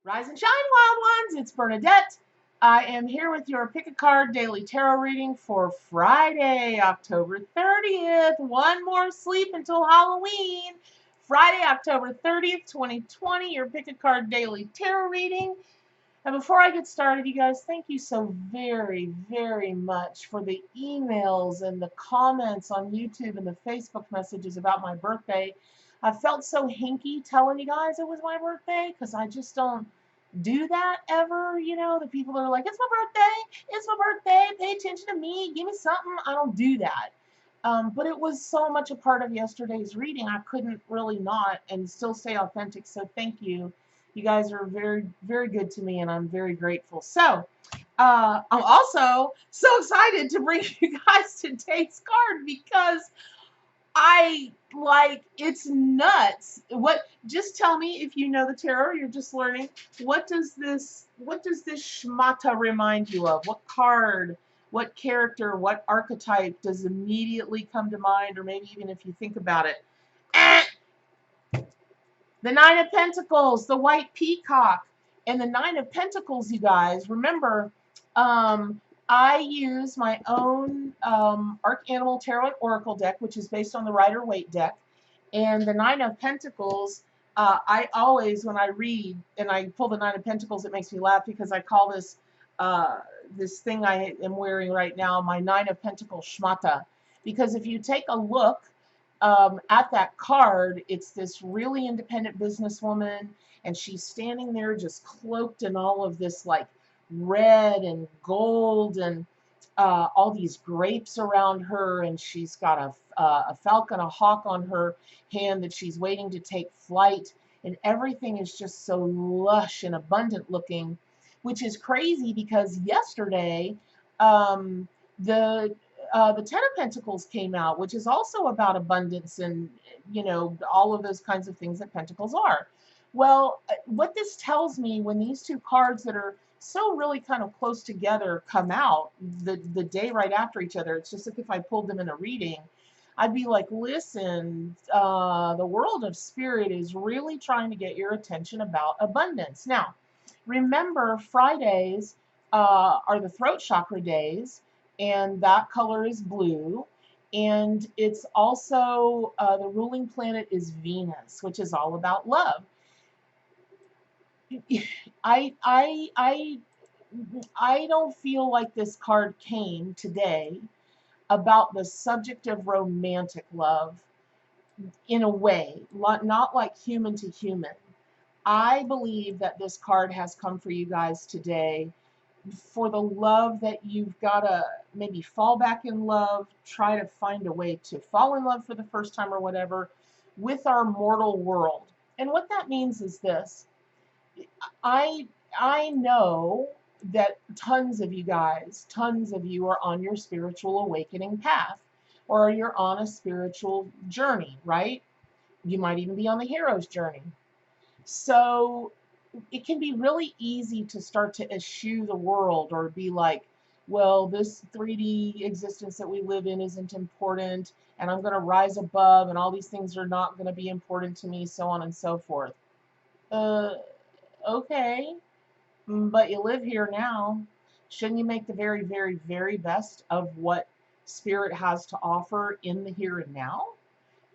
Rise and shine, wild ones. It's Bernadette. I am here with your Pick a Card Daily Tarot reading for Friday, October 30th. One more sleep until Halloween. Friday, October 30th, 2020, your Pick a Card Daily Tarot reading. And before I get started, you guys, thank you so very, very much for the emails and the comments on YouTube and the Facebook messages about my birthday. I felt so hinky telling you guys it was my birthday because I just don't do that ever. You know, the people are like, it's my birthday, pay attention to me, give me something. I don't do that. But it was so much a part of yesterday's reading, I couldn't really not and still stay authentic. So thank you. You guys are very, very good to me, and I'm very grateful. So I'm also so excited to bring you guys today's card because it's nuts. Just tell me if you know the tarot, you're just learning. What does this schmata remind you of? What card, what character, what archetype does immediately come to mind, or maybe even if you think about it? The Nine of Pentacles, the White Peacock. And the Nine of Pentacles, you guys, remember, I use my own Archanimal Tarot and Oracle deck, which is based on the Rider-Waite deck. And the Nine of Pentacles, I always, when I read and I pull the Nine of Pentacles, it makes me laugh because I call this this thing I am wearing right now my Nine of Pentacles schmata. Because if you take a look at that card, it's this really independent businesswoman, and she's standing there just cloaked in all of this like red and gold and all these grapes around her, and she's got a falcon, a hawk on her hand that she's waiting to take flight, and everything is just so lush and abundant looking, which is crazy because yesterday the Ten of Pentacles came out, which is also about abundance and, you know, all of those kinds of things that Pentacles are. Well, what this tells me when these two cards that are so really kind of close together come out the day right after each other, it's just like if I pulled them in a reading, I'd be like, listen, the world of spirit is really trying to get your attention about abundance. Now, remember, Fridays are the throat chakra days, and that color is blue. And it's also, the ruling planet is Venus, which is all about love. I don't feel like this card came today about the subject of romantic love in a way, not like human to human. I believe that this card has come for you guys today for the love that you've got to maybe fall back in love, try to find a way to fall in love for the first time or whatever with our mortal world. And what that means is this. I know that tons of you guys, tons of you are on your spiritual awakening path, or you're on a spiritual journey, right? You might even be on the hero's journey. So it can be really easy to start to eschew the world or be like, well, this 3D existence that we live in isn't important, and I'm going to rise above, and all these things are not going to be important to me, so on and so forth. Okay, but you live here now. Shouldn't you make the very, very, very best of what Spirit has to offer in the here and now?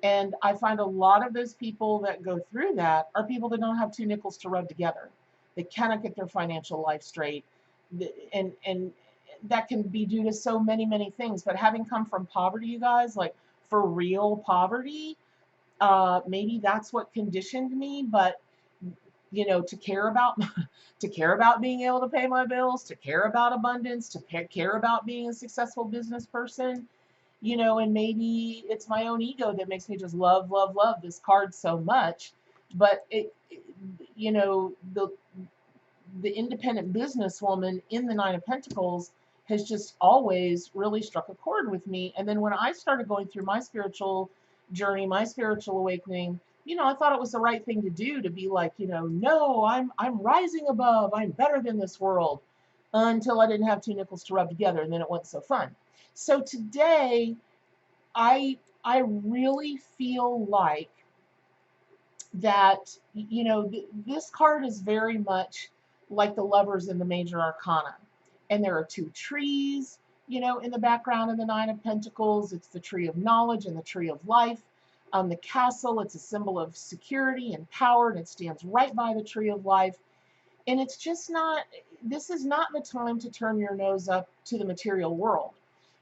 And I find a lot of those people that go through that are people that don't have two nickels to rub together. They cannot get their financial life straight. And that can be due to so many, many things. But having come from poverty, you guys, like for real poverty, maybe that's what conditioned me. But you know, to care about being able to pay my bills, to care about abundance, to care about being a successful business person, you know, and maybe it's my own ego that makes me just love this card so much. But you know, the independent businesswoman in the Nine of Pentacles has just always really struck a chord with me. And then when I started going through my spiritual journey, my spiritual awakening, you know, I thought it was the right thing to do, to be like, you know, no, I'm rising above, I'm better than this world, until I didn't have two nickels to rub together, and then it wasn't so fun. So today, I really feel like that, this card is very much like the lovers in the major arcana. And there are two trees, in the background in the Nine of Pentacles. It's the tree of knowledge and the tree of life. The castle, it's a symbol of security and power, and it stands right by the tree of life. And it's just not, this is not the time to turn your nose up to the material world,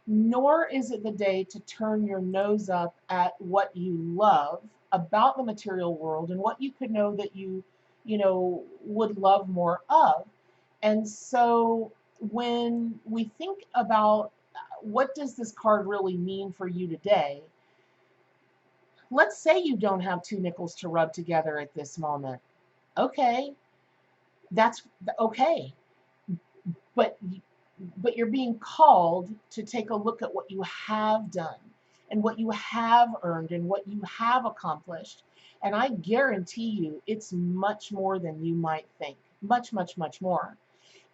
nor is it the day to turn your nose up at what you love about the material world and what you could know that would love more of. And so when we think about what does this card really mean for you today, let's say you don't have two nickels to rub together at this moment. Okay, that's okay. But you're being called to take a look at what you have done and what you have earned and what you have accomplished. And I guarantee you it's much more than you might think. Much, much, much more.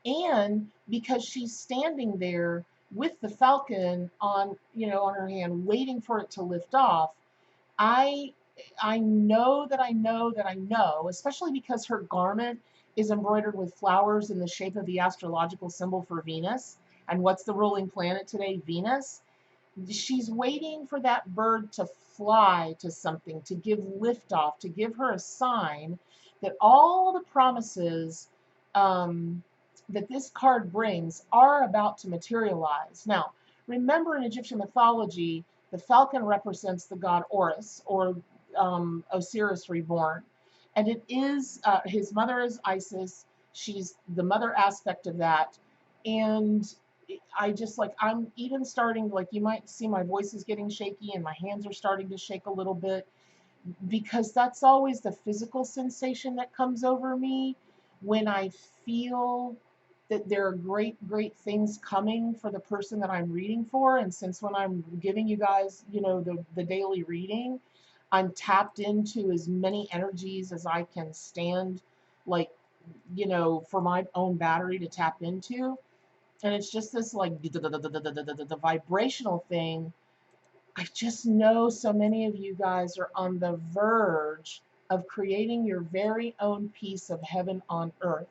And because she's standing there with the falcon on her hand, waiting for it to lift off, I I know that I know that I know, especially because her garment is embroidered with flowers in the shape of the astrological symbol for Venus. And what's the ruling planet today? Venus. She's waiting for that bird to fly to something, to give liftoff, to give her a sign that all the promises that this card brings are about to materialize. Now, remember in Egyptian mythology, the falcon represents the god Horus, or Osiris reborn. And it is, his mother is Isis. She's the mother aspect of that. And I just I'm even starting, you might see my voice is getting shaky and my hands are starting to shake a little bit, because that's always the physical sensation that comes over me when I feel that there are great, great things coming for the person that I'm reading for. And since when I'm giving you guys, the daily reading, I'm tapped into as many energies as I can stand, for my own battery to tap into. And it's just this the vibrational thing. I just know so many of you guys are on the verge of creating your very own piece of heaven on earth.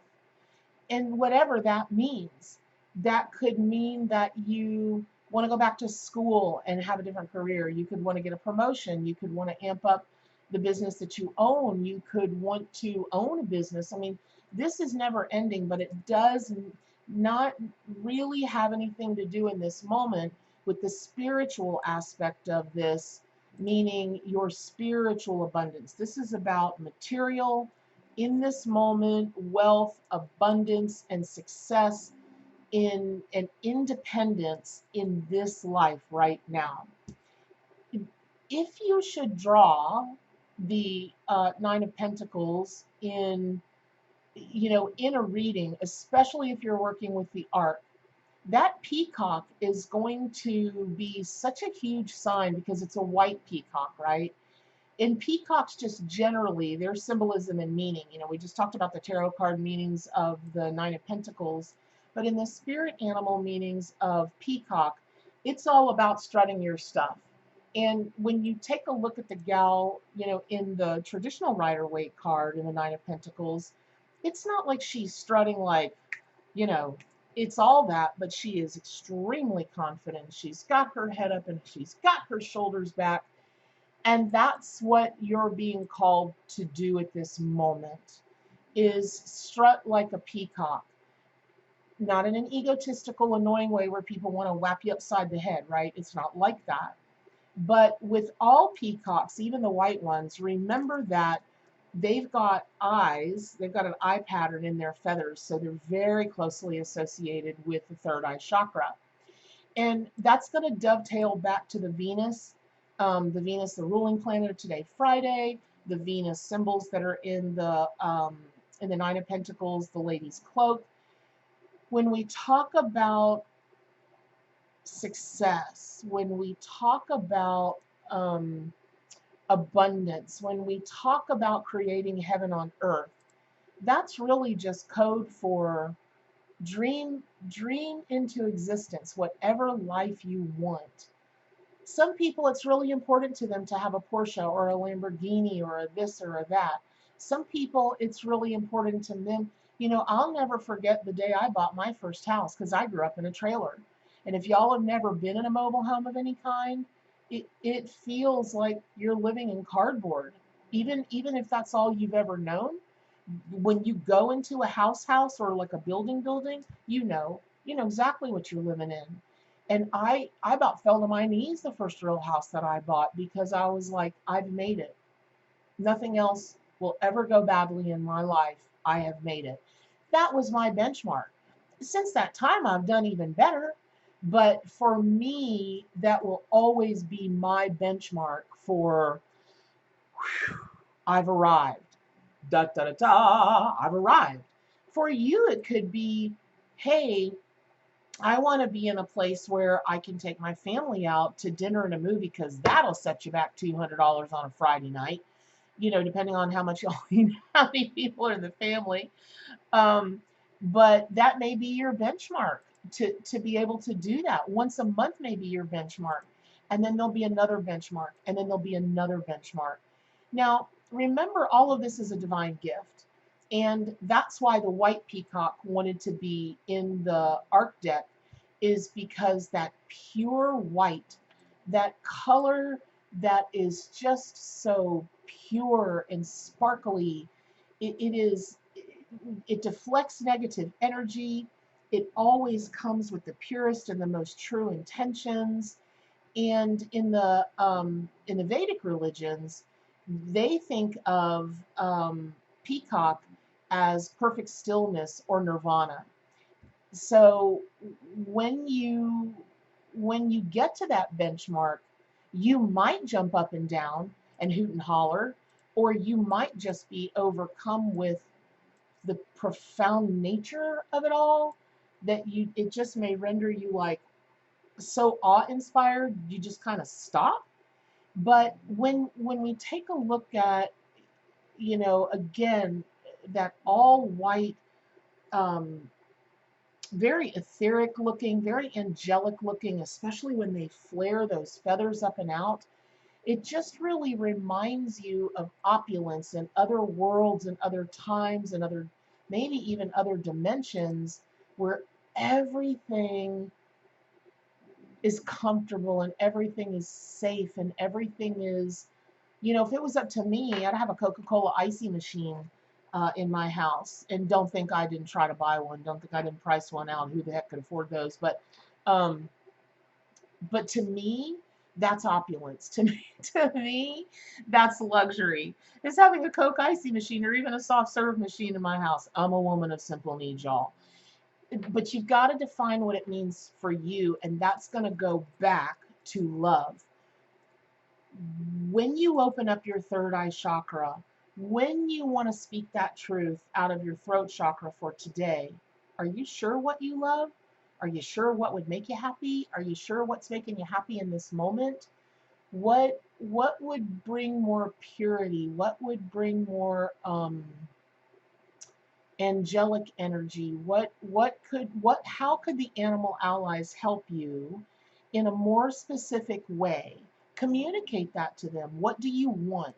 And whatever that means, that could mean that you want to go back to school and have a different career. You could want to get a promotion. You could want to amp up the business that you own. You could want to own a business. I mean, this is never ending, but it does not really have anything to do in this moment with the spiritual aspect of this, meaning your spiritual abundance. This is about material, in this moment, wealth, abundance, and success in an independence in this life right now. If you should draw the Nine of Pentacles in a reading, especially if you're working with the art, that peacock is going to be such a huge sign because it's a white peacock, right? In peacocks, just generally, their symbolism and meaning, we just talked about the tarot card meanings of the Nine of Pentacles, but in the spirit animal meanings of peacock, it's all about strutting your stuff. And when you take a look at the gal, in the traditional Rider-Waite card in the Nine of Pentacles, it's not like she's strutting it's all that, but she is extremely confident. She's got her head up and she's got her shoulders back. And that's what you're being called to do at this moment, is strut like a peacock. Not in an egotistical, annoying way where people want to whap you upside the head, right? It's not like that. But with all peacocks, even the white ones, remember that they've got eyes, they've got an eye pattern in their feathers, so they're very closely associated with the third eye chakra. And that's going to dovetail back to the Venus, the ruling planet of today, Friday, the Venus symbols that are in the Nine of Pentacles, the Lady's Cloak. When we talk about success, when we talk about abundance, when we talk about creating heaven on earth, that's really just code for dream into existence whatever life you want. Some people, it's really important to them to have a Porsche or a Lamborghini or a this or a that. Some people, it's really important to them. You know, I'll never forget the day I bought my first house because I grew up in a trailer. And if y'all have never been in a mobile home of any kind, it feels like you're living in cardboard. Even if that's all you've ever known, when you go into a house or like a building, you know exactly what you're living in. And I about fell to my knees the first real house that I bought because I was like, I've made it. Nothing else will ever go badly in my life. I have made it. That was my benchmark. Since that time, I've done even better. But for me, that will always be my benchmark for I've arrived. Da da da da, I've arrived. For you, it could be, hey, I want to be in a place where I can take my family out to dinner and a movie because that'll set you back $200 on a Friday night, depending on how much y'all eat, how many people are in the family. Um, but that may be your benchmark to be able to do that. Once a month may be your benchmark. And then there'll be another benchmark. And then there'll be another benchmark. Now, remember, all of this is a divine gift. And that's why the white peacock wanted to be in the arc deck, is because that pure white, that color that is just so pure and sparkly, it deflects negative energy. It always comes with the purest and the most true intentions. And in the Vedic religions, they think of peacock as perfect stillness or nirvana. So when you when you get to that benchmark, you might jump up and down and hoot and holler, or you might just be overcome with the profound nature of it all, that it just may render you like so awe-inspired you just kind of stop. But when we take a look at, again, that all white, um, very etheric looking, very angelic looking, especially when they flare those feathers up and out, it just really reminds you of opulence and other worlds and other times and other, maybe even other dimensions, where everything is comfortable and everything is safe and everything is, if it was up to me, I'd have a Coca-Cola icy machine in my house. And don't think I didn't try to buy one. Don't think I didn't price one out. Who the heck could afford those? Um, but to me, that's opulence. To me, that's luxury. Is having a Coke icy machine or even a soft serve machine in my house. I'm a woman of simple needs, y'all. But you've got to define what it means for you, and that's going to go back to love. When you open up your third eye chakra, when you want to speak that truth out of your throat chakra for today, are you sure what you love? Are you sure what would make you happy? Are you sure what's making you happy in this moment? What would bring more purity? What would bring more angelic energy? How could the animal allies help you in a more specific way? Communicate that to them. What do you want?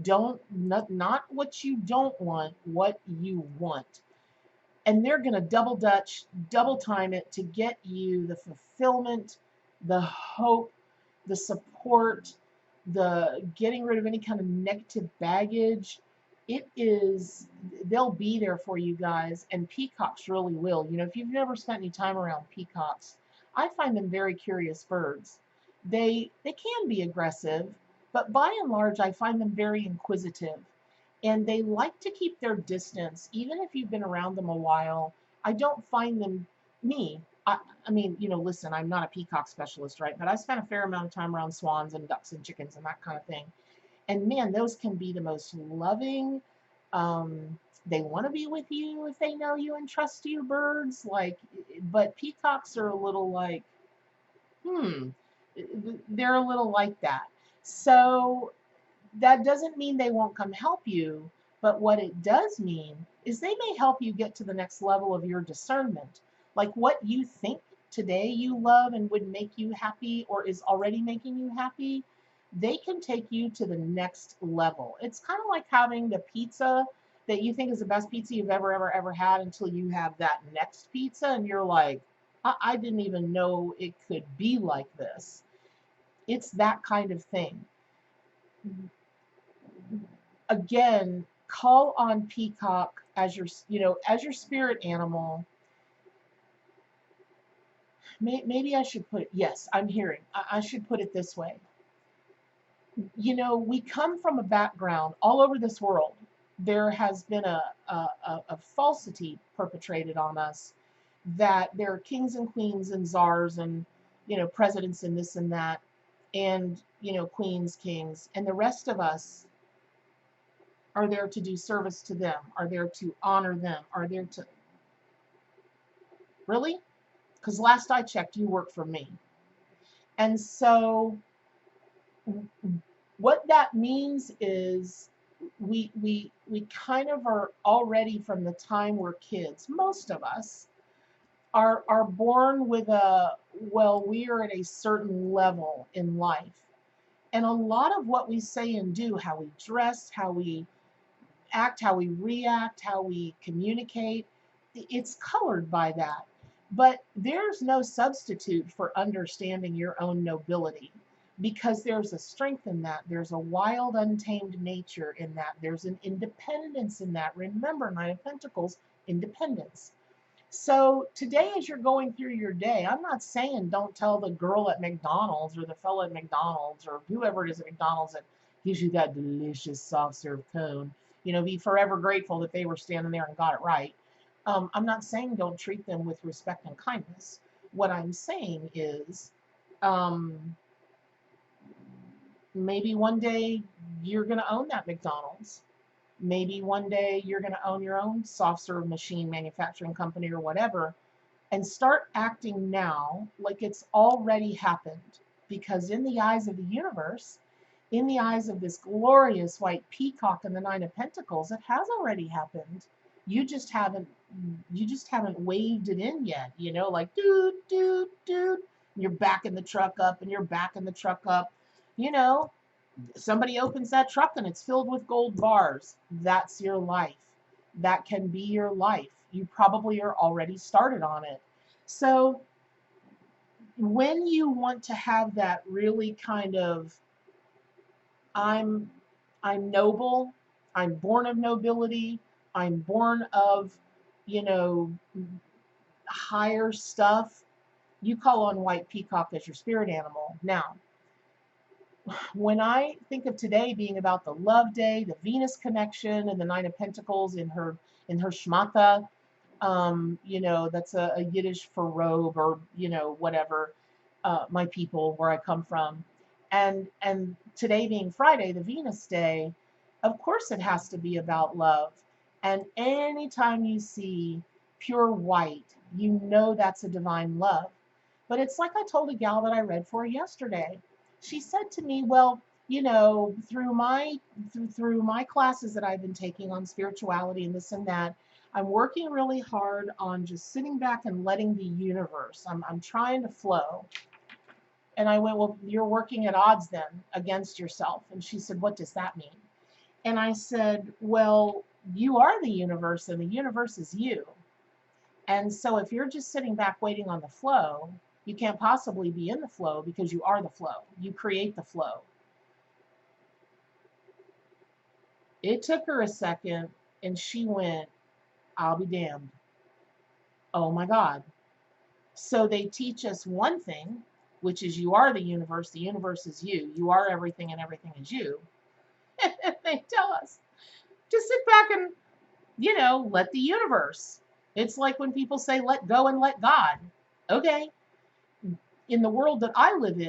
Not what you don't want, what you want. And they're going to double dutch, double time it to get you the fulfillment, the hope, the support, the getting rid of any kind of negative baggage. They'll be there for you guys, and peacocks really will. If you've never spent any time around peacocks, I find them very curious birds. They can be aggressive, but by and large, I find them very inquisitive. And they like to keep their distance, even if you've been around them a while. I don't find them, me, I mean, listen, I'm not a peacock specialist, right? But I spent a fair amount of time around swans and ducks and chickens and that kind of thing. And man, those can be the most loving. They want to be with you if they know you and trust you, birds. But peacocks are a little like, they're a little like that. So that doesn't mean they won't come help you, but what it does mean is they may help you get to the next level of your discernment. Like what you think today you love and would make you happy or is already making you happy, they can take you to the next level. It's kind of like having the pizza that you think is the best pizza you've ever had until you have that next pizza and you're like, I didn't even know it could be like this. It's that kind of thing. Again, call on Peacock as your, as your spirit animal. Maybe I should put, yes, I'm hearing. I should put it this way. We come from a background all over this world. There has been a falsity perpetrated on us that there are kings and queens and czars and, presidents and this and that, and, queens, kings, and the rest of us are there to do service to them, are there to honor them, are there to... Really? Because last I checked, you work for me. And so what that means is we kind of are already from the time we're kids. Most of us are born with we are at a certain level in life. And a lot of what we say and do, how we dress, how we act, how we react, how we communicate, it's colored by that. But there's no substitute for understanding your own nobility, because there's a strength in that. There's a wild, untamed nature in that. There's an independence in that. Remember, Nine of Pentacles, independence. So today, as you're going through your day, I'm not saying don't tell the girl at McDonald's or the fella at McDonald's or whoever it is at McDonald's that gives you that delicious soft serve cone. Be forever grateful that they were standing there and got it right. I'm not saying don't treat them with respect and kindness. What I'm saying is, maybe one day you're going to own that McDonald's. Maybe one day you're going to own your own soft serve machine manufacturing company or whatever, and start acting now like it's already happened. Because in the eyes of the universe, in the eyes of this glorious white peacock and the Nine of Pentacles, it has already happened. You just haven't waved it in yet, like dude, dude, dude. You're backing the truck up and you're backing the truck up. Somebody opens that truck and it's filled with gold bars. That's your life. That can be your life. You probably are already started on it. So when you want to have that really kind of, I'm noble, I'm born of nobility, I'm born of, higher stuff, you call on white peacock as your spirit animal. Now, when I think of today being about the love day, the Venus connection, and the Nine of Pentacles in her shmata, that's a Yiddish for robe or, whatever, my people, where I come from. And today being Friday, the Venus day, of course it has to be about love. And anytime you see pure white, that's a divine love. But it's like I told a gal that I read for yesterday. She said to me, well, through my classes that I've been taking on spirituality and this and that, I'm working really hard on just sitting back and letting the universe. I'm trying to flow. And I went, well, you're working at odds then against yourself. And she said, what does that mean? And I said, well, you are the universe and the universe is you. And so if you're just sitting back waiting on the flow, you can't possibly be in the flow because you are the flow. You create the flow. It took her a second and she went, I'll be damned. Oh my God. So they teach us one thing, which is you are the universe is you. You are everything and everything is you. And they tell us to sit back and, let the universe. It's like when people say, let go and let God. Okay. In the world that I live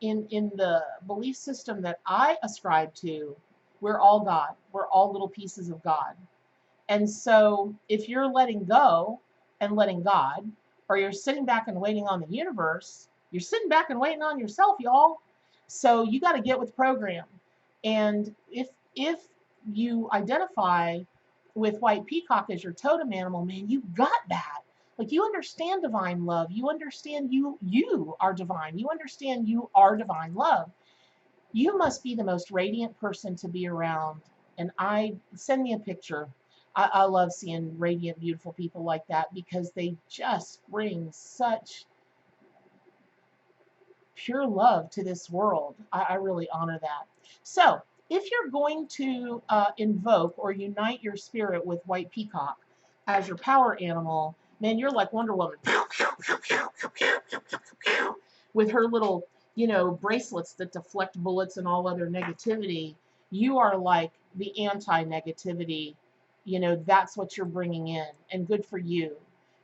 in the belief system that I ascribe to, we're all God. We're all little pieces of God. And so if you're letting go and letting God, or you're sitting back and waiting on the universe, you're sitting back and waiting on yourself, y'all. So you got to get with the program. And if you identify with white peacock as your totem animal, man, you got that. Like, you understand divine love. You understand you are divine. You understand you are divine love. You must be the most radiant person to be around. And send me a picture. I love seeing radiant, beautiful people like that because they just bring such pure love to this world. I really honor that. So, if you're going to invoke or unite your spirit with White Peacock as your power animal, man, you're like Wonder Woman with her little, bracelets that deflect bullets and all other negativity. You are like the anti-negativity. That's what you're bringing in, and good for you.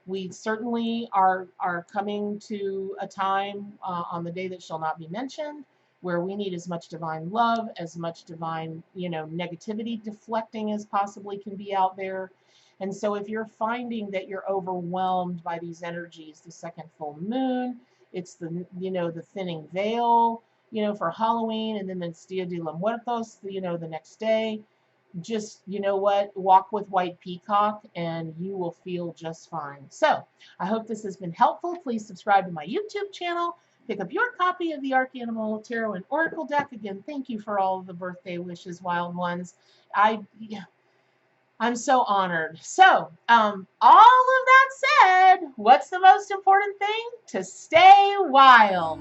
We certainly are coming to a time on the day that shall not be mentioned, where we need as much divine love, as much divine, negativity deflecting as possibly can be out there. And so if you're finding that you're overwhelmed by these energies, the second full moon, it's the thinning veil, for Halloween, and then it's Dia de los Muertos, the next day. Just, what, walk with White Peacock and you will feel just fine. So I hope this has been helpful. Please subscribe to my YouTube channel. Pick up your copy of the Arcanimal Tarot and Oracle deck. Again, thank you for all of the birthday wishes, wild ones. I'm so honored. So, all of that said, what's the most important thing? To stay wild.